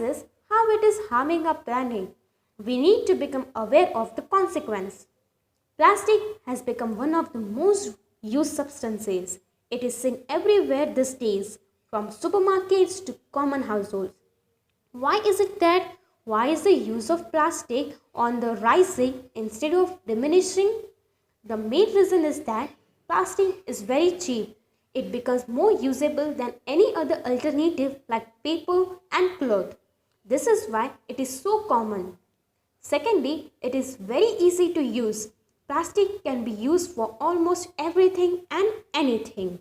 realizes how it is harming our planet, we need to become aware of the consequence. Plastic has become one of the most used substances. It is seen everywhere these days, from supermarkets to common households. Why is it that? Why is the use of plastic on the rising instead of diminishing? The main reason is that plastic is very cheap. It becomes more usable than any other alternative like paper and cloth. This is why it is so common. Secondly, it is very easy to use. Plastic can be used for almost everything and anything.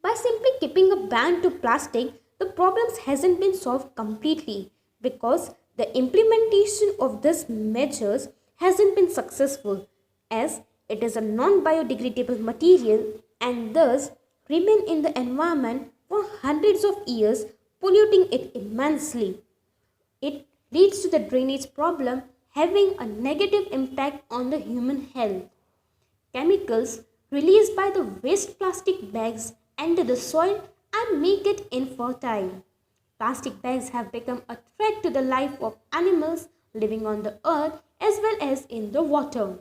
By simply keeping a ban to plastic, the problems hasn't been solved completely because the implementation of these measures hasn't been successful as it is a non-biodegradable material and thus remain in the environment for hundreds of years polluting it immensely. It leads to the drainage problem having a negative impact on the human health. Chemicals released by the waste plastic bags enter the soil and make it infertile. Plastic bags have become a threat to the life of animals living on the earth as well as in the water.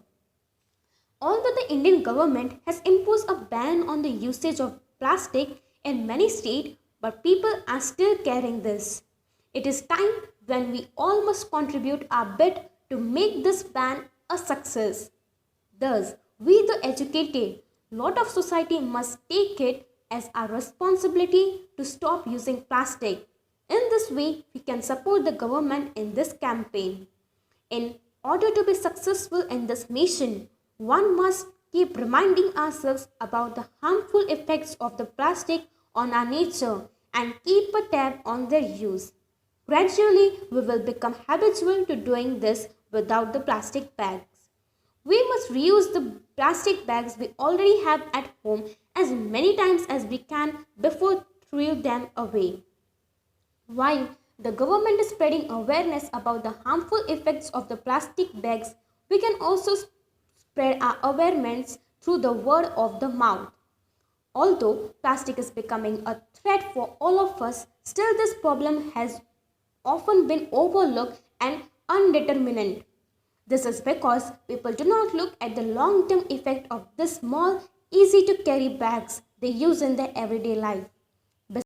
Although the Indian government has imposed a ban on the usage of plastic in many states, but people are still carrying this. It is time when we all must contribute our bit to make this ban a success. Thus, we the educated lot of society must take it as our responsibility to stop using plastic. In this way, we can support the government in this campaign. In order to be successful in this mission, one must keep reminding ourselves about the harmful effects of the plastic on our nature and keep a tab on their use. Gradually, we will become habitual to doing this without the plastic bags. We must reuse the plastic bags we already have at home as many times as we can before throwing them away. While the government is spreading awareness about the harmful effects of the plastic bags, we can also spread our awareness through the word of the mouth. Although plastic is becoming a threat for all of us, still this problem has often been overlooked and undetermined. This is because people do not look at the long-term effect of the small, easy to carry bags they use in their everyday life.